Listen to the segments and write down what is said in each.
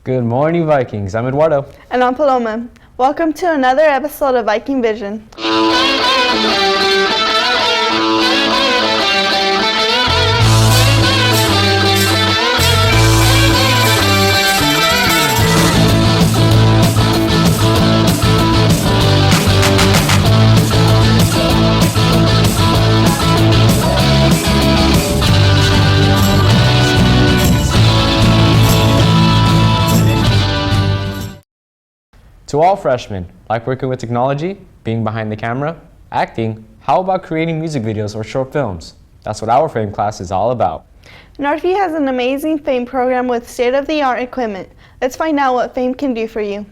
Good morning, Vikings. I'm Eduardo. And I'm Paloma. Welcome to another episode of VikingVision. To all freshmen, like working with technology, being behind the camera, acting, how about creating music videos or short films? That's what our FAME class is all about. Northview has an amazing FAME program with state-of-the-art equipment. Let's find out what FAME can do for you.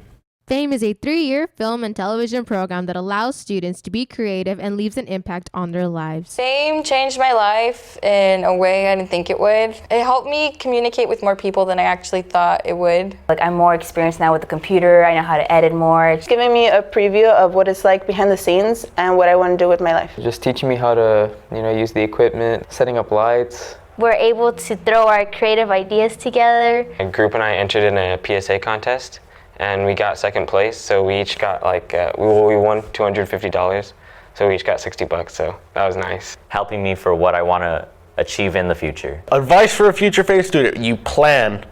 FAME is a 3-year film and television program that allows students to be creative and leaves an impact on their lives. FAME changed my life in a way I didn't think it would. It helped me communicate with more people than I actually thought it would. I'm more experienced now with the computer. I know how to edit more. It's giving me a preview of what it's like behind the scenes and what I want to do with my life. Just teaching me how to, use the equipment, setting up lights. We're able to throw our creative ideas together. A group and I entered in a PSA contest. And we got second place, so we each got we won $250, so we each got $60, so that was nice. Helping me for what I want to achieve in the future. Advice for a future FAME student: you plan,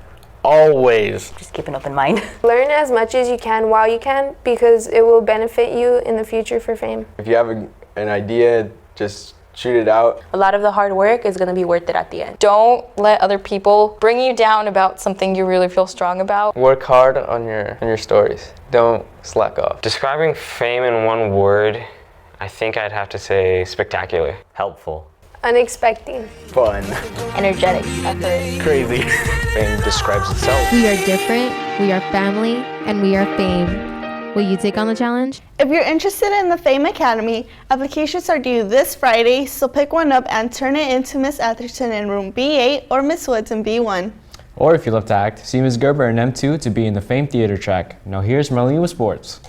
always. Just keep an open mind. Learn as much as you can while you can, because it will benefit you in the future for FAME. If you have an idea, just shoot it out. A lot of the hard work is going to be worth it at the end. Don't let other people bring you down about something you really feel strong about. Work hard on your stories. Don't slack off. Describing FAME in one word, I think I'd have to say spectacular. Helpful. Unexpected. Fun. Energetic. Effort. Crazy. FAME describes itself. We are different, we are family, and we are FAME. Will you take on the challenge? If you're interested in the FAME Academy, applications are due this Friday, so pick one up and turn it into Miss Atherton in room B8 or Miss Woods in B1. Or if you love to act, see Ms. Gerber in M2 to be in the FAME theater track. Now here's Marlene with sports.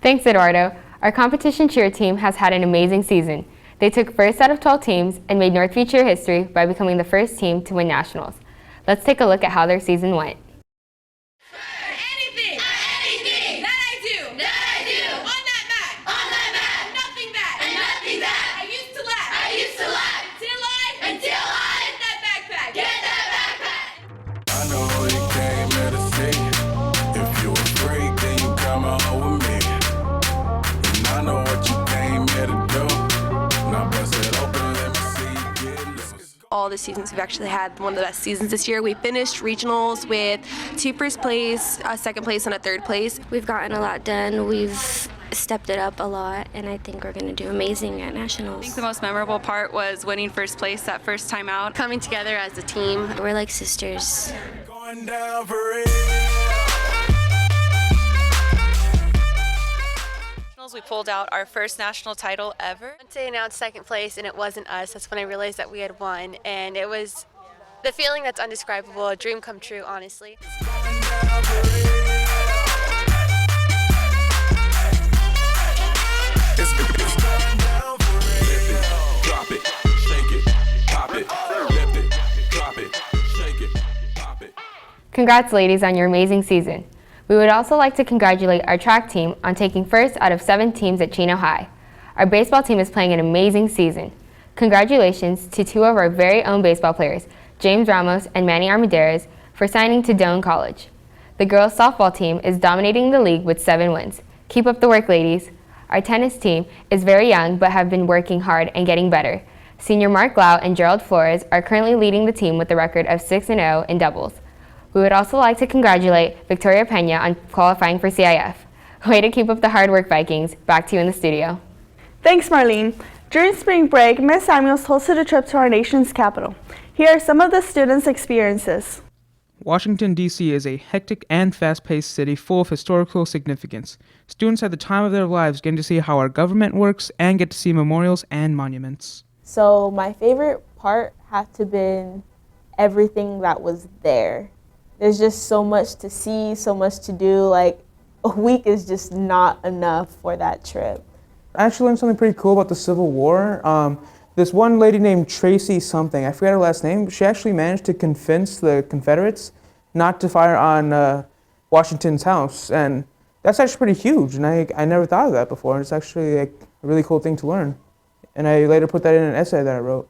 Thanks, Eduardo. Our competition cheer team has had an amazing season. They took first out of 12 teams and made Northview cheer history by becoming the first team to win nationals. Let's take a look at how their season went. All the seasons, we've actually had one of the best seasons this year. We finished regionals with 2 first place, a second place, and a third place. We've gotten a lot done. We've stepped it up a lot, and I think we're going to do amazing at nationals. I think the most memorable part was winning first place that first time out. Coming together as a team. We're like sisters. Going down for it. We pulled out our first national title ever. Once they announced second place and it wasn't us, that's when I realized that we had won, and it was the feeling that's indescribable, a dream come true, honestly. Congrats, ladies, on your amazing season. We would also like to congratulate our track team on taking first out of 7 teams at Chino High. Our baseball team is playing an amazing season. Congratulations to 2 of our very own baseball players, James Ramos and Manny Armendariz, for signing to Doane College. The girls softball team is dominating the league with 7 wins. Keep up the work, ladies. Our tennis team is very young but have been working hard and getting better. Senior Mark Lau and Gerald Flores are currently leading the team with a record of 6-0 in doubles. We would also like to congratulate Victoria Pena on qualifying for CIF. Way to keep up the hard work, Vikings. Back to you in the studio. Thanks, Marlene. During spring break, Ms. Samuels hosted a trip to our nation's capital. Here are some of the students' experiences. Washington, D.C. is a hectic and fast-paced city full of historical significance. Students at the time of their lives get to see how our government works and get to see memorials and monuments. So my favorite part had to been everything that was there. There's just so much to see, so much to do. Like, a week is just not enough for that trip. I actually learned something pretty cool about the Civil War. This one lady named Tracy something, I forget her last name, she actually managed to convince the Confederates not to fire on Washington's house, and that's actually pretty huge, and I never thought of that before, and it's actually like a really cool thing to learn. And I later put that in an essay that I wrote.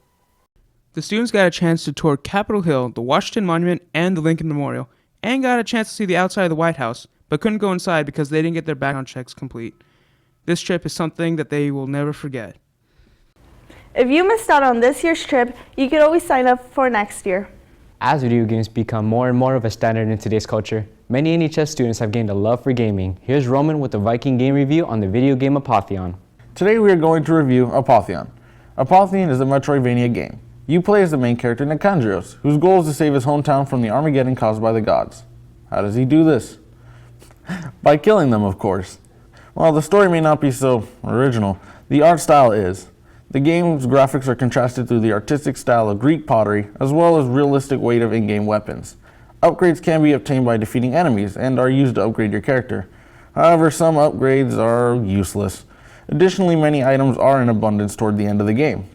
The students got a chance to tour Capitol Hill, the Washington Monument, and the Lincoln Memorial, and got a chance to see the outside of the White House, but couldn't go inside because they didn't get their background checks complete. This trip is something that they will never forget. If you missed out on this year's trip, you could always sign up for next year. As video games become more and more of a standard in today's culture, many NHS students have gained a love for gaming. Here's Roman with the Viking game review on the video game Apotheon. Today we are going to review Apotheon. Apotheon is a Metroidvania game. You play as the main character Nicandrios, whose goal is to save his hometown from the Armageddon caused by the gods. How does he do this? By killing them, of course. While the story may not be so original, the art style is. The game's graphics are contrasted through the artistic style of Greek pottery, as well as realistic weight of in-game weapons. Upgrades can be obtained by defeating enemies and are used to upgrade your character. However, some upgrades are useless. Additionally, many items are in abundance toward the end of the game.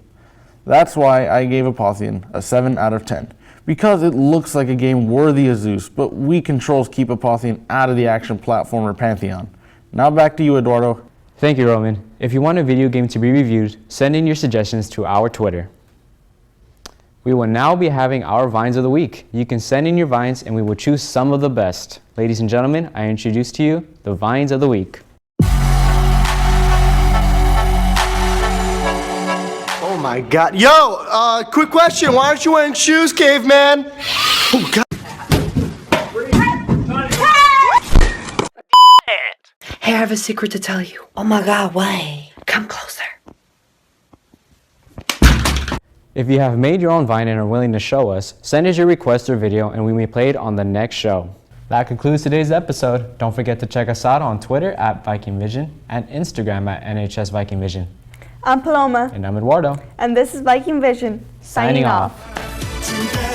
That's why I gave Apotheon a 7 out of 10, because it looks like a game worthy of Zeus, but weak controls keep Apotheon out of the action platformer pantheon. Now back to you, Eduardo. Thank you, Roman. If you want a video game to be reviewed, send in your suggestions to our Twitter. We will now be having our Vines of the Week. You can send in your Vines and we will choose some of the best. Ladies and gentlemen, I introduce to you the Vines of the Week. Oh my god. Yo, quick question. Why aren't you wearing shoes, caveman? Oh god. Hey, I have a secret to tell you. Oh my god, why? Come closer. If you have made your own Vine and are willing to show us, send us your request or video and we may play it on the next show. That concludes today's episode. Don't forget to check us out on Twitter at VikingVision and Instagram at NHS VikingVision. I'm Paloma. And I'm Eduardo. And this is Viking Vision, signing off.